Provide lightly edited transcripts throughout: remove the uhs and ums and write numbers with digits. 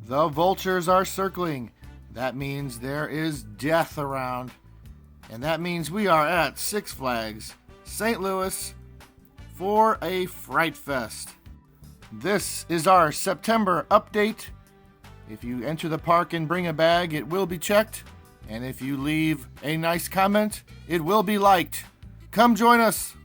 The vultures are circling. That means there is death around. And that means we are at Six Flags, St. Louis, for a Fright Fest. This is our September update. If you enter the park and bring a bag, it will be checked. And if you leave a nice comment, it will be liked. Come join us.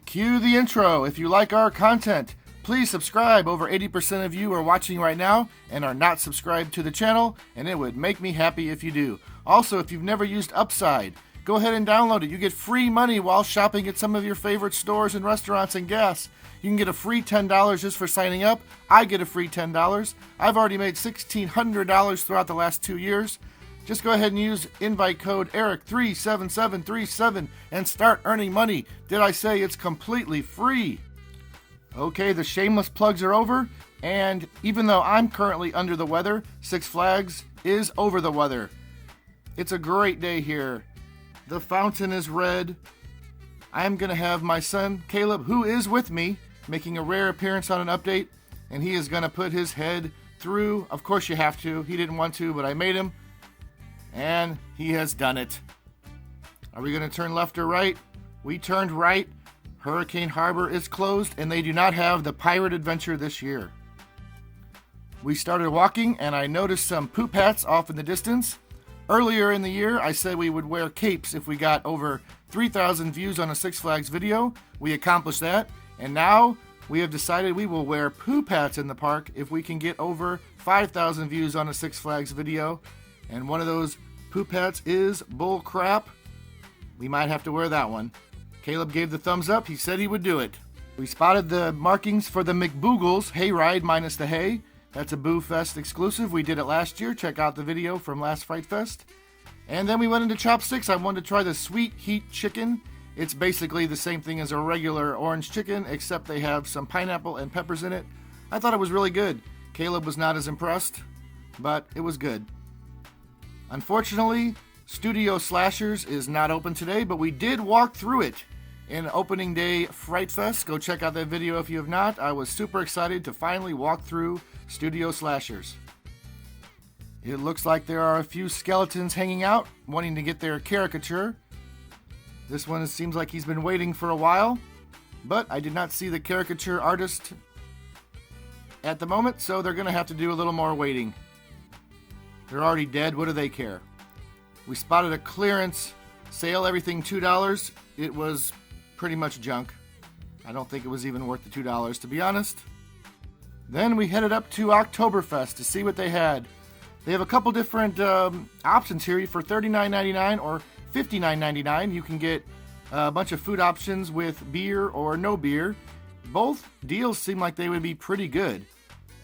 Cue the intro. If you like our content, please subscribe. Over 80% of you are watching right now and are not subscribed to the channel, and it would make me happy if you do. Also, if you've never used Upside, go ahead and download it. You get free money while shopping at some of your favorite stores and restaurants and gas. You can get a free $10 just for signing up. I get a free $10. I've already made $1,600 throughout the last 2 years. Just go ahead and use invite code ERIC37737 and start earning money. Did I say it's completely free? Okay, the shameless plugs are over, and even though I'm currently under the weather, Six Flags is over the weather. It's a great day here. The fountain is red. I am going to have my son, Caleb, who is with me, making a rare appearance on an update, and he is going to put his head through. Of course you have to. He didn't want to, but I made him, and he has done it. Are we going to turn left or right? We turned right. Hurricane Harbor is closed, and they do not have the pirate adventure this year. We started walking, and I noticed some poop hats off in the distance. Earlier in the year, I said we would wear capes if we got over 3,000 views on a Six Flags video. We accomplished that, and now we have decided we will wear poop hats in the park if we can get over 5,000 views on a Six Flags video. And one of those poop hats is bull crap. We might have to wear that one. Caleb gave the thumbs up. He said he would do it. We spotted the markings for the McBoogles Hayride minus the hay. That's a Boo Fest exclusive. We did it last year. Check out the video from last Fright Fest. And then we went into Chopsticks. I wanted to try the Sweet Heat Chicken. It's basically the same thing as a regular orange chicken, except they have some pineapple and peppers in it. I thought it was really good. Caleb was not as impressed, but it was good. Unfortunately, Studio Slashers is not open today, but we did walk through it in opening day Fright Fest. Go check out that video if you have not. I was super excited to finally walk through Studio Slashers. It looks like there are a few skeletons hanging out, wanting to get their caricature. This one seems like he's been waiting for a while, but I did not see the caricature artist at the moment, so they're going to have to do a little more waiting. They're already dead. What do they care? We spotted a clearance sale, everything $2. It was pretty much junk. I don't think it was even worth the $2, to be honest. Then we headed up to Oktoberfest to see what they had. They have a couple different options here for $39.99 or $59.99. You can get a bunch of food options with beer or no beer. Both deals seem like they would be pretty good.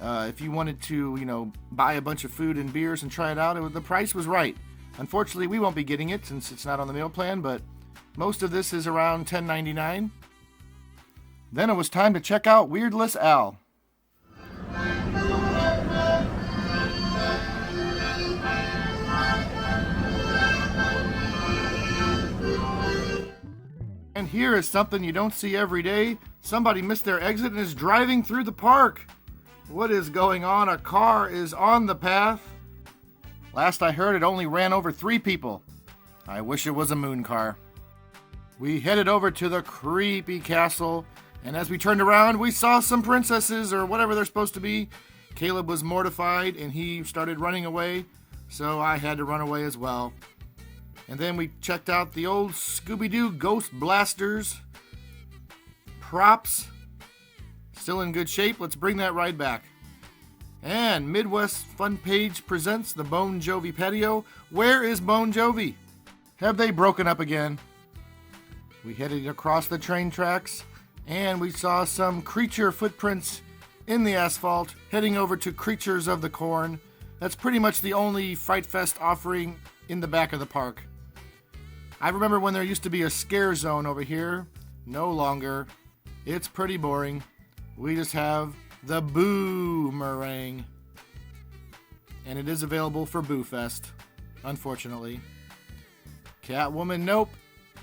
If you wanted to, buy a bunch of food and beers and try it out, the price was right. Unfortunately, we won't be getting it since it's not on the meal plan, but most of this is around $10.99. Then it was time to check out Weirdless Al. And here is something you don't see every day. Somebody missed their exit and is driving through the park. What is going on? A car is on the path. Last I heard, it only ran over 3 people. I wish it was a moon car. We headed over to the creepy castle, and as we turned around, we saw some princesses, or whatever they're supposed to be. Caleb was mortified, and he started running away, so I had to run away as well. And then we checked out the old Scooby-Doo Ghost Blasters props. Still in good shape. Let's bring that ride back. And Midwest Fun Page presents the Bon Jovi patio. Where is Bon Jovi? Have they broken up again? We headed across the train tracks, and we saw some creature footprints in the asphalt, heading over to Creatures of the Corn. That's pretty much the only Fright Fest offering in the back of the park. I remember when there used to be a scare zone over here. No longer. It's pretty boring. We just have the Boomerang. And it is available for Boo Fest, unfortunately. Catwoman Nope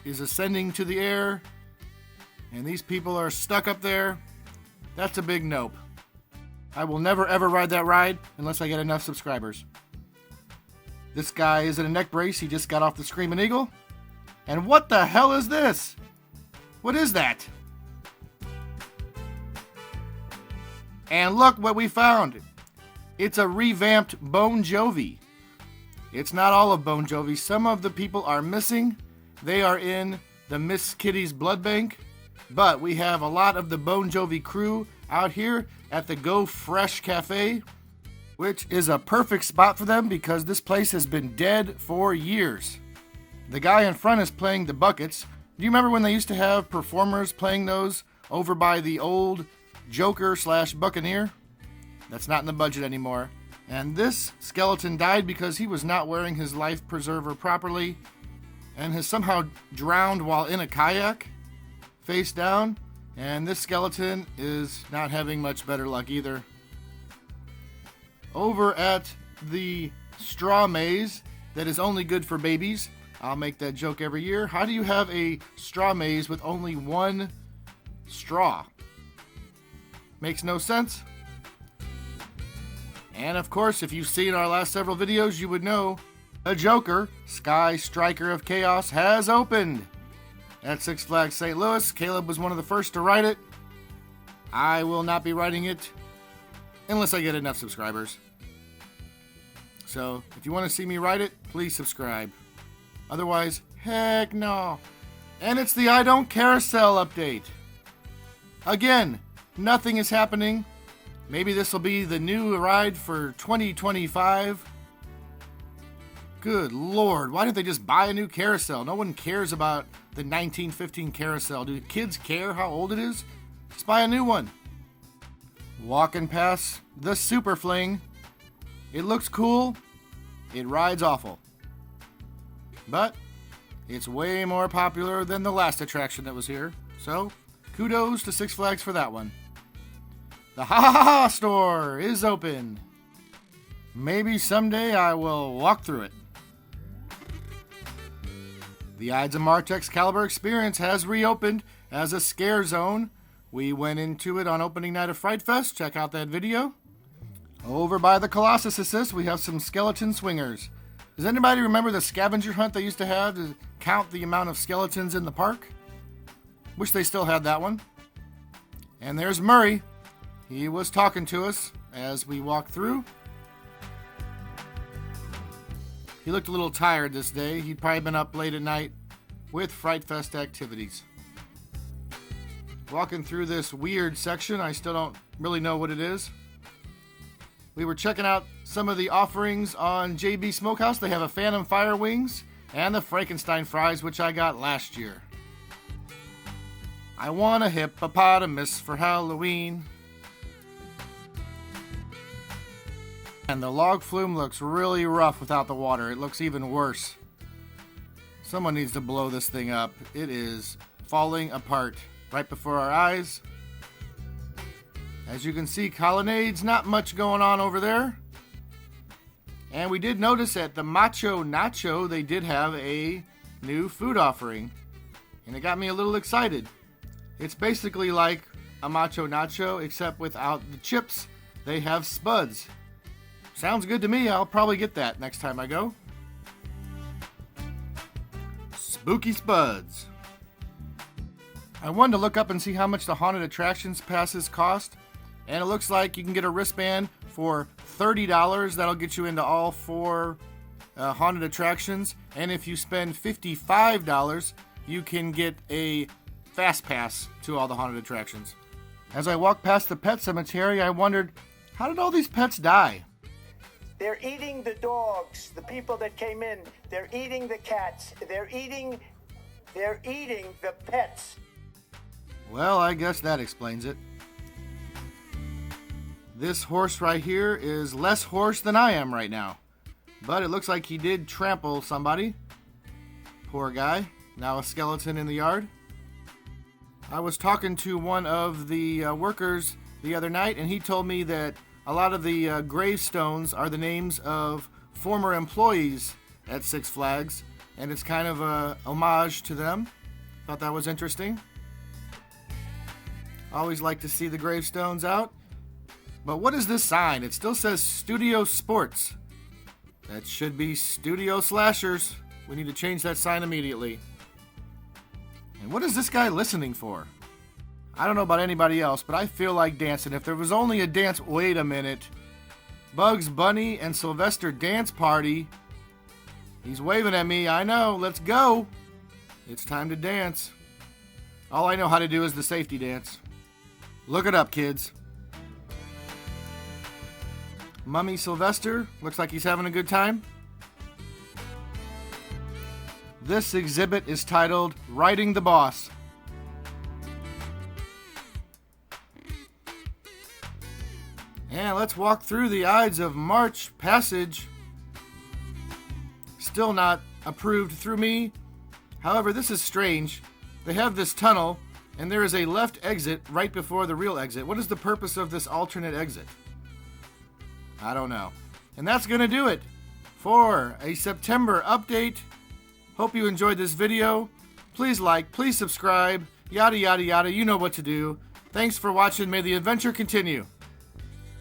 is ascending to the air. And these people are stuck up there. That's a big nope. I will never ever ride that ride unless I get enough subscribers. This guy is in a neck brace. He just got off the Screaming Eagle. And what the hell is this? What is that? And look what we found. It's a revamped Bon Jovi. It's not all of Bon Jovi. Some of the people are missing. They are in the Miss Kitty's blood bank. But we have a lot of the Bon Jovi crew out here at the Go Fresh Cafe, which is a perfect spot for them because this place has been dead for years. The guy in front is playing the buckets. Do you remember when they used to have performers playing those over by the old Joker / Buccaneer? That's not in the budget anymore. And this skeleton died because he was not wearing his life preserver properly and has somehow drowned while in a kayak, face down. And this skeleton is not having much better luck either. Over at the straw maze that is only good for babies, I'll make that joke every year. How do you have a straw maze with only one straw? Makes no sense. And of course, if you've seen our last several videos, you would know a Joker, Sky Striker of Chaos, has opened at Six Flags St. Louis. Caleb was one of the first to ride it. I will not be riding it unless I get enough subscribers. So if you want to see me ride it, please subscribe. Otherwise, heck no. And it's the I Don't Carousel update. Again, nothing is happening. Maybe this will be the new ride for 2025. Good Lord, why didn't they just buy a new carousel? No one cares about the 1915 carousel. Do kids care how old it is? Just buy a new one. Walking past the Super Fling. It looks cool. It rides awful. But it's way more popular than the last attraction that was here. So, kudos to Six Flags for that one. The Ha Ha Ha store is open. Maybe someday I will walk through it. The Ides of March Excalibur Experience has reopened as a scare zone. We went into it on opening night of Fright Fest. Check out that video. Over by the Colossus Assist, we have some skeleton swingers. Does anybody remember the scavenger hunt they used to have to count the amount of skeletons in the park? Wish they still had that one. And there's Murray. He was talking to us as we walked through. He looked a little tired this day. He'd probably been up late at night with Fright Fest activities. Walking through this weird section, I still don't really know what it is. We were checking out some of the offerings on JB Smokehouse. They have a Phantom Fire Wings and the Frankenstein fries, which I got last year. I want a hippopotamus for Halloween. And the log flume looks really rough without the water. It looks even worse. Someone needs to blow this thing up. It is falling apart right before our eyes. As you can see, Colonnade's not much going on over there. And we did notice at the Macho Nacho, they did have a new food offering. And it got me a little excited. It's basically like a Macho Nacho, except without the chips. They have spuds. Sounds good to me. I'll probably get that next time I go. Spooky Spuds. I wanted to look up and see how much the haunted attractions passes cost. And it looks like you can get a wristband for $30. That'll get you into all 4 haunted attractions. And if you spend $55, you can get a fast pass to all the haunted attractions. As I walked past the pet cemetery, I wondered, how did all these pets die? They're eating the dogs, the people that came in. They're eating the cats. They're eating the pets. Well, I guess that explains it. This horse right here is less horse than I am right now. But it looks like he did trample somebody. Poor guy. Now a skeleton in the yard. I was talking to one of the workers the other night, and he told me that a lot of the gravestones are the names of former employees at Six Flags, and it's kind of a homage to them. Thought that was interesting. Always like to see the gravestones out. But what is this sign? It still says Studio Sports. That should be Studio Slashers. We need to change that sign immediately. And what is this guy listening for? I don't know about anybody else, but I feel like dancing. If there was only a dance... Wait a minute. Bugs Bunny and Sylvester Dance Party. He's waving at me. I know. Let's go. It's time to dance. All I know how to do is the safety dance. Look it up, kids. Mummy Sylvester. Looks like he's having a good time. This exhibit is titled Riding the Boss. And let's walk through the Ides of March passage. Still not approved through me. However, this is strange. They have this tunnel, and there is a left exit right before the real exit. What is the purpose of this alternate exit? I don't know. And that's going to do it for a September update. Hope you enjoyed this video. Please like, please subscribe, yada yada yada. You know what to do. Thanks for watching. May the adventure continue.